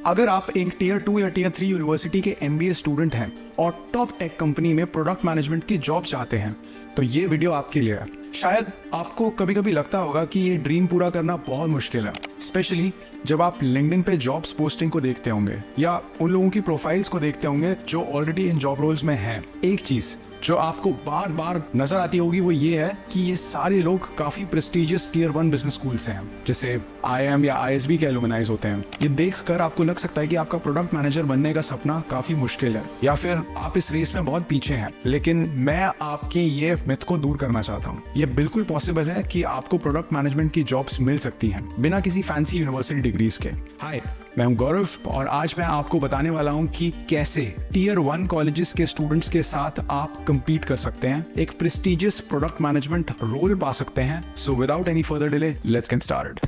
अगर आप एक टीयर 2 या टीयर 3 यूनिवर्सिटी के MBA स्टूडेंट हैं और टॉप टेक कंपनी में प्रोडक्ट मैनेजमेंट की जॉब चाहते हैं तो ये वीडियो आपके लिए है। शायद आपको कभी कभी लगता होगा कि ये ड्रीम पूरा करना बहुत मुश्किल है, स्पेशली जब आप लिंक्डइन पे जॉब्स पोस्टिंग को देखते होंगे या उन लोगों की प्रोफाइल्स को देखते होंगे जो ऑलरेडी इन जॉब रोल्स में हैं। एक चीज जो आपको बार बार नजर आती होगी वो ये है कि ये सारे लोग काफी प्रेस्टिजियस टीयर 1 बिजनेस स्कूल से हैं, जैसे IIM या ISB के एलुमनाइज होते हैं। ये देखकर आपको लग सकता है कि आपका प्रोडक्ट मैनेजर बनने का सपना काफी मुश्किल है या फिर आप इस रेस में बहुत पीछे हैं, लेकिन मैं आपकी ये मिथ को दूर करना चाहता हूँ। ये बिल्कुल पॉसिबल है कि आपको प्रोडक्ट मैनेजमेंट की जॉब्स मिल सकती हैं बिना किसी फैंसी यूनिवर्सिटी डिग्रीज के। हाय, मैं हूं गौरव और आज मैं आपको बताने वाला हूं कि कैसे टीयर 1 कॉलेजेस के स्टूडेंट्स के साथ आप compete कर सकते हैं, एक प्रेस्टिजियस प्रोडक्ट मैनेजमेंट रोल पा सकते हैं। So without any further delay, let's get started.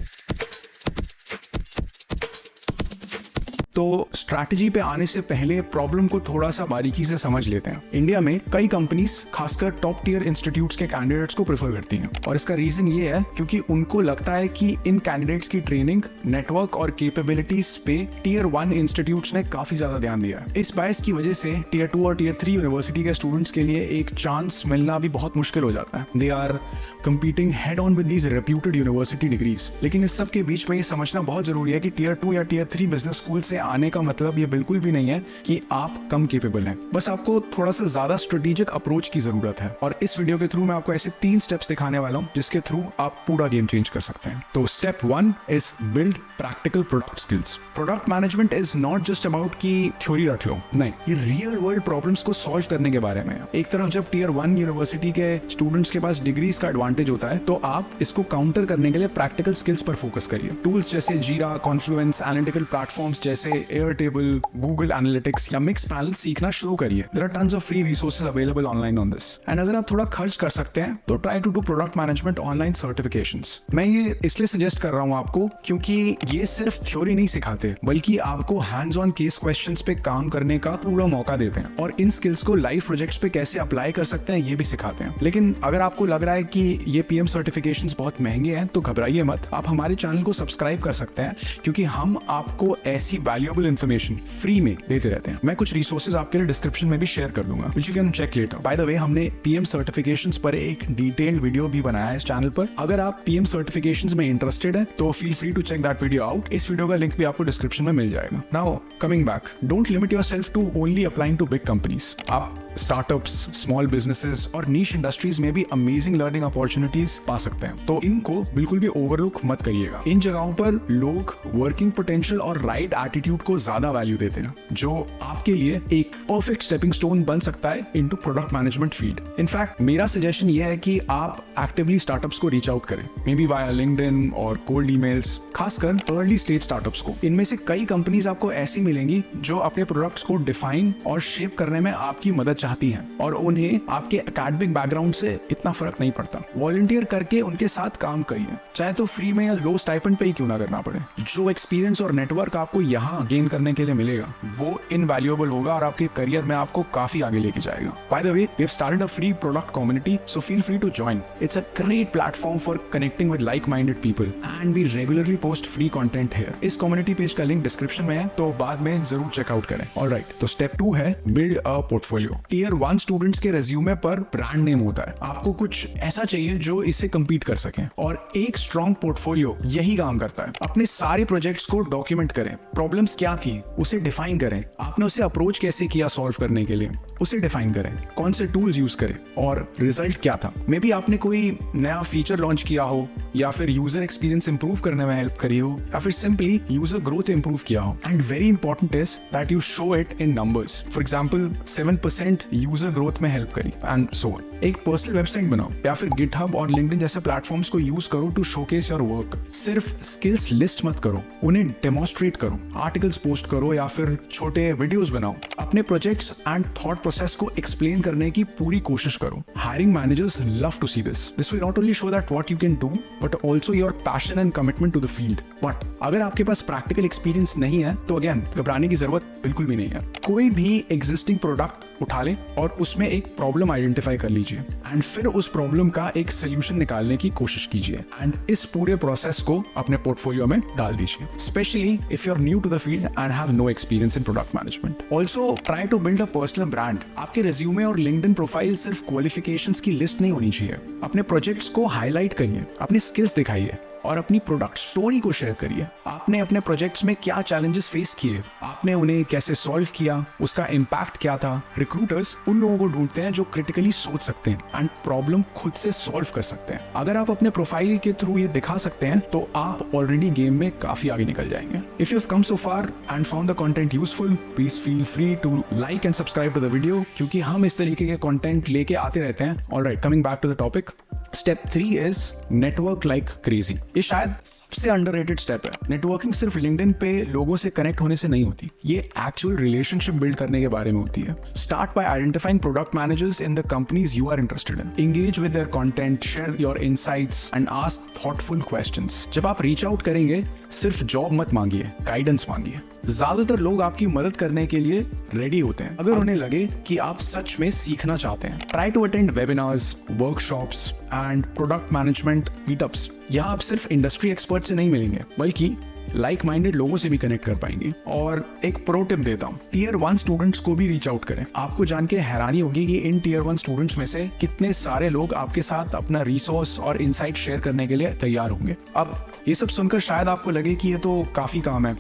तो स्ट्रैटेजी पे आने से पहले प्रॉब्लम को थोड़ा सा बारीकी से समझ लेते हैं। इंडिया में कई कंपनीज खासकर टॉप टीयर इंस्टीट्यूट्स के कैंडिडेट्स को प्रेफर करती हैं और इसका रीजन ये है क्योंकि उनको लगता है कि इन कैंडिडेट्स की ट्रेनिंग, नेटवर्क और कैपेबिलिटीज पे टीयर 1 इंस्टीट्यूट्स ने काफी ज्यादा ध्यान दिया है। इस बायस की वजह से टीयर 2 और टीयर 3 यूनिवर्सिटी के स्टूडेंट्स के लिए एक चांस मिलना भी बहुत मुश्किल हो जाता है। They are competing head on with these reputed university degrees. लेकिन इस सब के बीच में ये समझना बहुत जरूरी है कि टीयर 2 या टीयर 3 बिजनेस स्कूल से आने का मतलब ये बिल्कुल भी नहीं है कि आप कम कैपेबल हैं। बस आपको थोड़ा सा ज्यादा स्ट्रेटेजिक अप्रोच की जरूरत है और इस वीडियो के थ्रू मैं आपको ऐसे 3 स्टेप्स दिखाने वाला हूं जिसके थ्रू आप पूरा गेम चेंज कर सकते हैं। तो step 1 is build practical product skills. Product management is not just about कि थ्योरी रख लो, नहीं, ये रियल वर्ल्ड प्रॉब्लम्स को सॉल्व करने के बारे में है। एक तरफ जब टीयर 1 यूनिवर्सिटी के स्टूडेंट्स के पास डिग्रीज का एडवांटेज होता है तो आप इसको काउंटर करने के लिए प्रैक्टिकल स्किल्स पर फोकस करिए। टूल्स जैसे जीरा, कॉन्फ्लुएंस, एनालिटिकल प्लेटफॉर्म्स जैसे एयरटेबल, गूगल एनालिटिक्स या मिक्स पैनल सीखना शुरू करिए। There are tons of free resources available online on this. And अगर आप थोड़ा खर्च कर सकते हैं तो try to do product management online certifications. मैं ये इसलिए सजेस्ट कर रहा हूं आपको क्योंकि ये सिर्फ थ्योरी नहीं सिखाते बल्कि आपको हैंड्स ऑन केस क्वेश्चंस पे काम करने का पूरा मौका देते हैं और इन स्किल्स को लाइव प्रोजेक्ट्स पे कैसे अप्लाई कर सकते हैं ये भी सिखाते हैं। लेकिन अगर आपको लग रहा है कि ये PM सर्टिफिकेशंस बहुत महंगे हैं तो घबराइए मत, आप हमारे चैनल को सब्सक्राइब कर सकते हैं क्योंकि हम आपको ऐसी वैल्यूएबल इंफॉर्मेशन फ्री में देते रहते हैं। मैं कुछ रिसोर्सेज आपके लिए डिस्क्रिप्शन में भी शेयर कर दूंगा, which you can check later. By the way, हमने PM सर्टिफिकेशंस पर एक डिटेल्ड वीडियो भी बनाया है इस चैनल पर। अगर आप PM सर्टिफिकेशंस में इंटरेस्टेड है तो feel free to check that video out. इस वीडियो का लिंक भी आपको डिस्क्रिप्शन में मिल जाएगा। Now coming back, don't limit yourself to only applying to big companies. आप स्टार्टअप्स, स्मॉल बिजनेसेस और नीश इंडस्ट्रीज में भी अमेजिंग लर्निंग अपॉर्चुनिटीज पा सकते हैं, तो इनको बिल्कुल भी ओवरलुक मत करिएगा। इन जगहों पर लोग वर्किंग पोटेंशियल और राइट एटीट्यूड को ज्यादा वैल्यू देते हैं, जो आपके लिए एक परफेक्ट स्टेपिंग स्टोन बन सकता है into product management field. In fact मेरा सजेशन यह है कि आप एक्टिवली स्टार्टअप्स को रीच आउट करें, मे बी वाया लिंक्डइन और कोल्ड ईमेल्स, खासकर अर्ली स्टेज स्टार्टअप्स को। इनमें से कई कंपनीज आपको ऐसी मिलेंगी जो अपने प्रोडक्ट्स को डिफाइन और शेप करने में आपकी मदद चाहती हैं और उन्हें आपके एकेडमिक बैकग्राउंड से इतना फर्क नहीं पड़ता। वॉलंटियर करके उनके साथ काम करिए, चाहे तो फ्री में या लो स्टाइपेंड पे ही क्यों ना करना पड़े। जो एक्सपीरियंस और नेटवर्क आपको यहाँ गेन करने के लिए मिलेगा वो इनवैल्यूएबल होगा और आपके करियर में आपको काफी आगे लेके जाएगा। By the way, we have started a free product community, so feel free to join. It's a great platform for connecting with like minded people and we regularly post free content here. इस community page का link description में है, तो बाद में जरूर checkout करें। Alright, तो स्टेप 2 है build a portfolio. Tier 1 students के रेज्यूमे पर ब्रांड नेम होता है। आपको कुछ ऐसा चाहिए जो इससे compete कर सके और एक स्ट्रॉन्ग पोर्टफोलियो यही काम करता है। अपने सारे प्रोजेक्ट्स को डॉक्यूमेंट करें, प्रॉब्लम्स क्या थी उसे डिफाइन करें, आपने उसे अप्रोच कैसे किया सॉल्व करने के लिए उसे डिफाइन करें, कौन से टूल्स यूज करें और रिजल्ट क्या था। मे बी आपने कोई नया फीचर लॉन्च किया हो या फिर यूजर एक्सपीरियंस इंप्रूव करने में हेल्प करी हो या फिर सिंपली यूजर ग्रोथ इंप्रूव किया हो। And very important is that you show it in numbers. For example 7% user growth में हेल्प करी एंड सो ऑन। एक पर्सनल वेबसाइट बनाओ या फिर गिटहब और लिंक्डइन जैसे प्लेटफॉर्म्स को यूज करो टू शोकेस योर वर्क। सिर्फ स्किल्स लिस्ट मत करो, उन्हें डेमोन्स्ट्रेट करो, आर्टिकल्स पोस्ट करो या फिर छोटे वीडियोस बनाओ। अपने प्रोजेक्ट्स एंड थॉट प्रोसेस को एक्सप्लेन करने की पूरी कोशिश करो। Hiring managers love to see this. This will not only show that what you can do but also your passion and commitment to the field. But अगर आपके पास practical experience नहीं है तो अगेन घबराने की जरूरत बिल्कुल भी नहीं है। कोई भी एग्जिस्टिंग प्रोडक्ट उठा ले और उसमें एक प्रॉब्लम आइडेंटिफाई कर लीजिए। कीजिए एंड फिर उस प्रॉब्लम का एक सोल्यूशन निकालने की कोशिश कीजिए एंड इस पूरे प्रोसेस को अपने पोर्टफोलियो में डाल दीजिए, specially if you are new to the field and have no experience in product management. Also try to build a personal brand. आपके रिज्यूमे और लिंक्डइन प्रोफाइल सिर्फ क्वालिफिकेशंस की लिस्ट नहीं होनी चाहिए। अपने प्रोजेक्ट्स को हाईलाइट करिए, अपनी स्किल्स दिखाइए और अपनी प्रोडक्ट स्टोरी को शेयर करिए। आपने अपने प्रोजेक्ट्स में क्या चैलेंजेस फेस किए, आपने उन्हें कैसे सॉल्व किया, उसका इम्पैक्ट क्या था। रिक्रूटर्स उन लोगों को ढूंढते हैं जो क्रिटिकली सोच सकते हैं एंड प्रॉब्लम खुद से सॉल्व कर सकते हैं। अगर आप अपने प्रोफाइल के थ्रू ये दिखा सकते हैं तो आप ऑलरेडी गेम में काफी आगे निकल जाएंगे। If you have come so far and found the content useful, please feel free to like and subscribe to the video, क्योंकि हम इस तरीके के कंटेंट लेके आते रहते हैं। Alright, coming back to the topic, step 3 is network like crazy. ये शायद सबसे अंडररेटेड स्टेप है। नेटवर्किंग सिर्फ लिंक्डइन पे लोगों से कनेक्ट होने से नहीं होती, ये एक्चुअल रिलेशनशिप बिल्ड करने के बारे में होती है। Start by identifying product managers in the companies you are interested in. Engage with their content, share your insights and ask thoughtful questions. जब आप रीच आउट करेंगे, सिर्फ जॉब मत मांगिए, गाइडेंस मांगिए। ज्यादातर लोग आपकी मदद करने के लिए रेडी होते हैं अगर उन्हें लगे कि आप सच में सीखना चाहते हैं। Try to attend webinars, workshops and product management meetups. यहाँ आप सिर्फ इंडस्ट्री एक्सपर्ट से नहीं मिलेंगे, बल्कि लाइक माइंडेड लोगों से भी कनेक्ट कर पाएंगे। और एक प्रो टिप देता हूँ, टियर 1 स्टूडेंट्स को भी रीच आउट करें। आपको जान के हैरानी होगी कि इन टियर 1 स्टूडेंट्स में से कितने सारे लोग आपके साथ अपना रिसोर्स और इनसाइट शेयर करने के लिए तैयार होंगे। अब ये सब सुनकर शायद आपको लगे कि ये तो काफी काम है,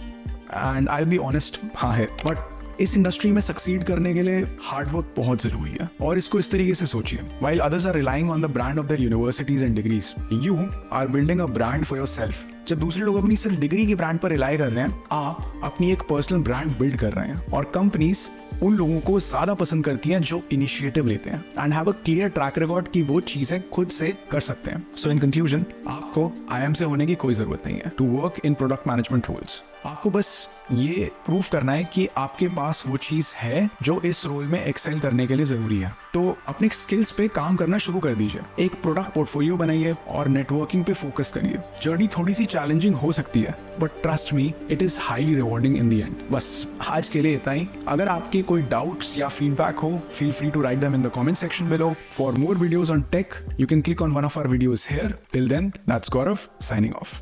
एंड आई बी ऑनेस्ट, हाँ है, बट इस इंडस्ट्री में सक्सीड करने के लिए हार्डवर्क बहुत जरूरी है। और इसको इस तरीके से सोचिए, while others are relying on the brand of their universities and degrees, you are building a brand for yourself। जब दूसरे लोग अपनी सिर्फ डिग्री के ब्रांड पर रिलाई कर रहे हैं, आप अपनी एक पर्सनल ब्रांड बिल्ड कर रहे हैं। और कंपनीज उन लोगों को ज्यादा पसंद करती हैं जो इनिशिएटिव लेते हैं and have a clear track record कि वो चीजें खुद से कर सकते हैं। सो इन कंक्लूजन, आपको IIM से होने की कोई जरूरत नहीं है to work in product management roles. आपको बस ये प्रूफ करना है कि आपके पास वो चीज है जो इस रोल में एक्सेल करने के लिए जरूरी है। तो अपने स्किल्स पे काम करना शुरू कर दीजिए, एक प्रोडक्ट पोर्टफोलियो बनाइए और नेटवर्किंग पे फोकस करिए। जर्नी थोड़ी सी चैलेंजिंग हो सकती है, but trust me, it is highly rewarding in the end. बस आज के लिए इतना ही। अगर आपके कोई डाउट्स या फीडबैक हो, feel free to write them in the comment section below. For more videos on tech, you can click on one of our videos here. Till then, that's Gaurav signing off.